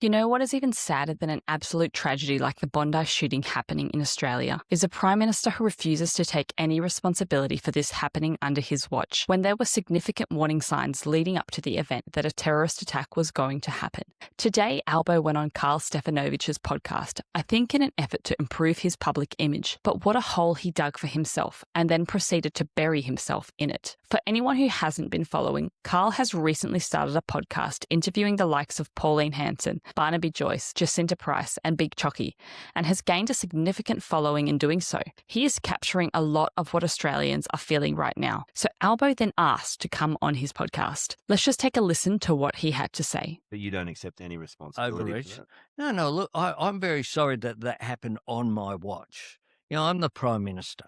You know what is even sadder than an absolute tragedy like the Bondi shooting happening in Australia is a Prime Minister who refuses to take any responsibility for this happening under his watch, when there were significant warning signs leading up to the event that a terrorist attack was going to happen. Today, Albo went on Karl Stefanovich's podcast, I think in an effort to improve his public image, but what a hole he dug for himself and then proceeded to bury himself in it. For anyone who hasn't been following, Karl has recently started a podcast interviewing the likes of Pauline Hanson, Barnaby Joyce, Jacinta Price, and Big Chocky, and has gained a significant following in doing so. He is capturing a lot of what Australians are feeling right now. So Albo then asked to come on his podcast. Let's just take a listen to what he had to say. But you don't accept any responsibility Overreach. for that. No, look, I'm very sorry that that happened on my watch. I'm the Prime Minister.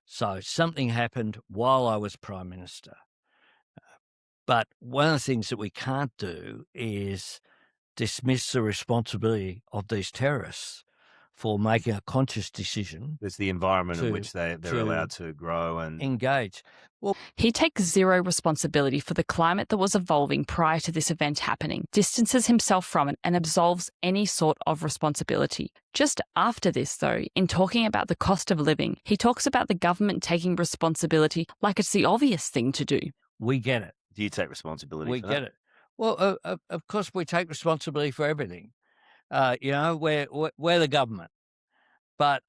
So something happened while I was Prime Minister. But one of the things that we can't do is dismiss the responsibility of these terrorists for making a conscious decision There's the environment in to- which they're to allowed to grow and engage. Well, He takes zero responsibility for the climate that was evolving prior to this event happening, distances himself from it, and absolves any sort of responsibility. Just after this, though, in talking about the cost of living, he talks about the government taking responsibility like it's the obvious thing to do. we get it. do you take responsibility We for get that? it. Well, of course, we take responsibility for everything. We're the government. But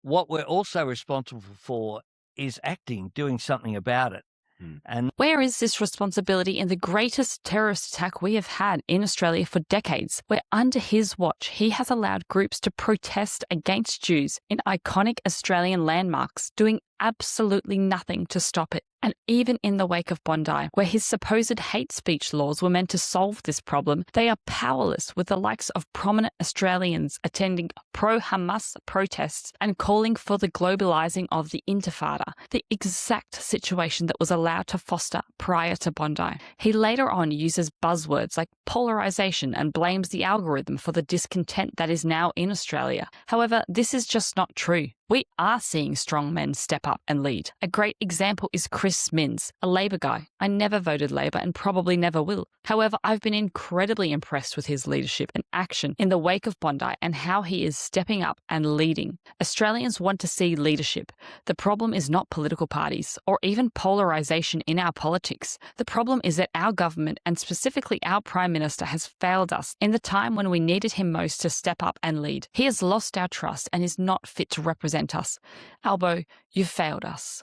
what we're also responsible for is acting, doing something about it. Hmm. And Where is this responsibility in the greatest terrorist attack we have had in Australia for decades, where under his watch he has allowed groups to protest against Jews in iconic Australian landmarks, doing absolutely nothing to stop it? And even in the wake of Bondi, where his supposed hate speech laws were meant to solve this problem, they are powerless, with the likes of prominent Australians attending pro-Hamas protests and calling for the globalising of the Intifada, the exact situation that was allowed to foster prior to Bondi. He later on uses buzzwords like polarisation and blames the algorithm for the discontent that is now in Australia. However, this is just not true. We are seeing strong men step up and lead. A great example is Chris Minns, a Labor guy. I never voted Labor and probably never will. However, I've been incredibly impressed with his leadership and action in the wake of Bondi and how he is stepping up and leading. Australians want to see leadership. The problem is not political parties or even polarisation in our politics. The problem is that our government, and specifically our Prime Minister, has failed us in the time when we needed him most to step up and lead. He has lost our trust and is not fit to represent us. Albo, you've failed us.